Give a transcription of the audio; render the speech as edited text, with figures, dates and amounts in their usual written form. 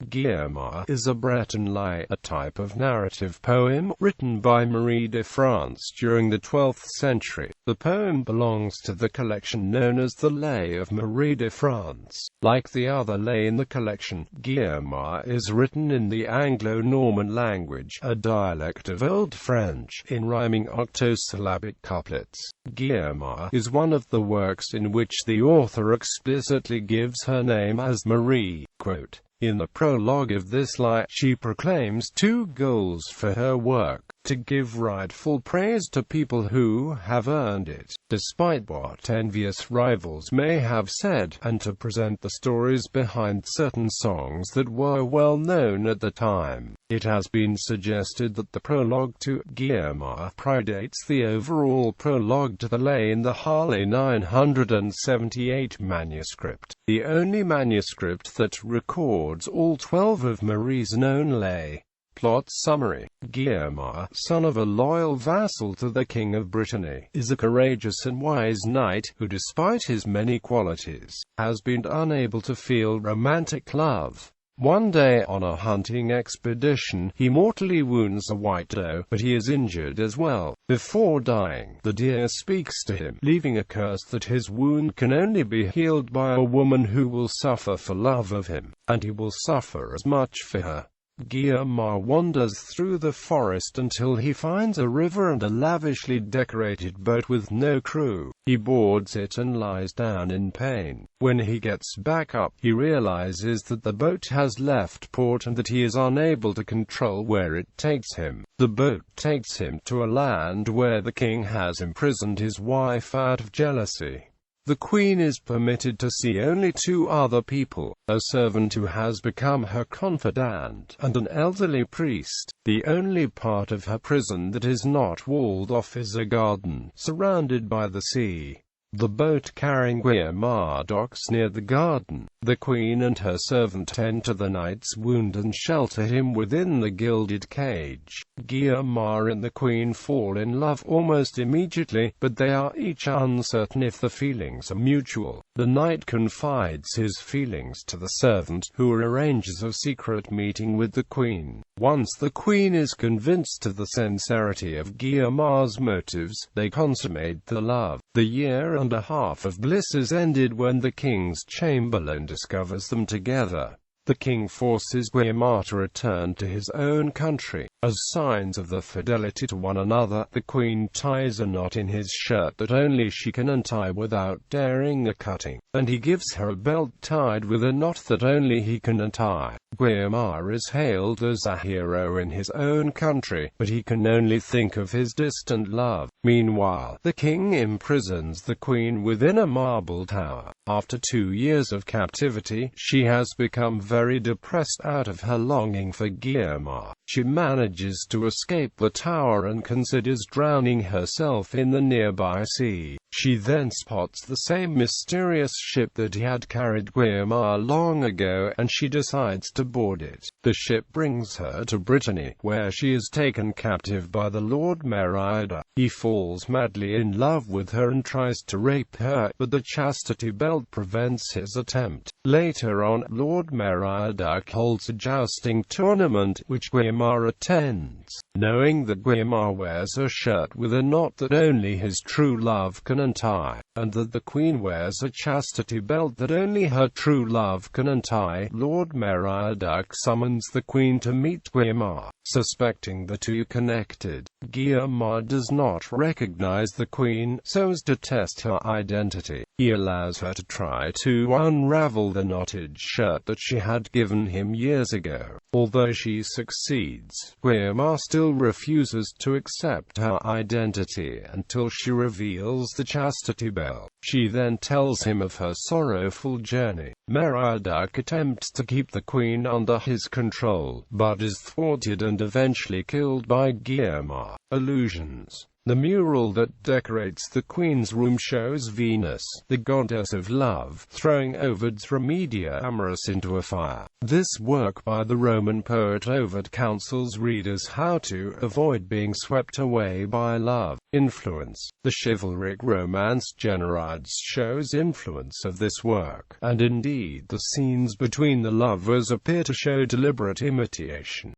Guigemar is a Breton lie, a type of narrative poem written by Marie de France during the 12th century. The poem belongs to the collection known as the Lais of Marie de France. Like the other lay in the collection, Guigemar is written in the Anglo-Norman language, a dialect of Old French, in rhyming octosyllabic couplets. Guigemar is one of the works in which the author explicitly gives her name as Marie. Quote, "In the prologue of this lie, she proclaims two goals for her work: to give rightful praise to people who have earned it, despite what envious rivals may have said, and to present the stories behind certain songs that were well known at the time." It has been suggested that the prologue to Guigemar predates the overall prologue to the lay in the Harley 978 manuscript, the only manuscript that records all 12 of Marie's known lay. Plot summary: Guigemar, son of a loyal vassal to the King of Brittany, is a courageous and wise knight, who despite his many qualities, has been unable to feel romantic love. One day, on a hunting expedition, he mortally wounds a white doe, but he is injured as well. Before dying, the deer speaks to him, leaving a curse that his wound can only be healed by a woman who will suffer for love of him, and he will suffer as much for her. Guigemar wanders through the forest until he finds a river and a lavishly decorated boat with no crew. He boards it and lies down in pain. When he gets back up, he realizes that the boat has left port and that he is unable to control where it takes him. The boat takes him to a land where the king has imprisoned his wife out of jealousy. The queen is permitted to see only two other people, a servant who has become her confidant, and an elderly priest. The only part of her prison that is not walled off is a garden, surrounded by the sea. The boat carrying Guigemar docks near the garden. The queen and her servant tend to the knight's wound and shelter him within the gilded cage. Guigemar and the queen fall in love almost immediately, but they are each uncertain if the feelings are mutual. The knight confides his feelings to the servant, who arranges a secret meeting with the queen. Once the queen is convinced of the sincerity of Guigemar's motives, they consummate the love. The year and a half of bliss is ended when the king's chamberlain discovers them together. The king forces Guigemar to return to his own country. As signs of their fidelity to one another, the queen ties a knot in his shirt that only she can untie without daring a cutting, and he gives her a belt tied with a knot that only he can untie. Guigemar is hailed as a hero in his own country, but he can only think of his distant love. Meanwhile, the king imprisons the queen within a marble tower. After 2 years of captivity, she has become very depressed out of her longing for Guigemar. She manages to escape the tower and considers drowning herself in the nearby sea. She then spots the same mysterious ship that had carried Guigemar long ago, and she decides to board it. The ship brings her to Brittany, where she is taken captive by the Lord Merida. He falls madly in love with her and tries to rape her, but the chastity belt prevents his attempt. Later on, Lord Merida holds a jousting tournament, which Guigemar attends. Knowing that Guigemar wears a shirt with a knot that only his true love can untie, and that the queen wears a chastity belt that only her true love can untie, Lord Merida summons the queen to meet Guigemar. Suspecting the two connected, Guigemar does not recognize the queen, so as to test her identity. He allows her to try to unravel the knotted shirt that she had given him years ago. Although she succeeds, Guigemar still refuses to accept her identity until she reveals the chastity belt. She then tells him of her sorrowful journey. Merida attempts to keep the queen under his control, but is thwarted and eventually killed by Guigemar. Allusions. The mural that decorates the Queen's room shows Venus, the goddess of love, throwing Ovid's Remedia Amoris into a fire. This work by the Roman poet Ovid counsels readers how to avoid being swept away by love. Influence. The chivalric romance Generides shows influence of this work, and indeed the scenes between the lovers appear to show deliberate imitation.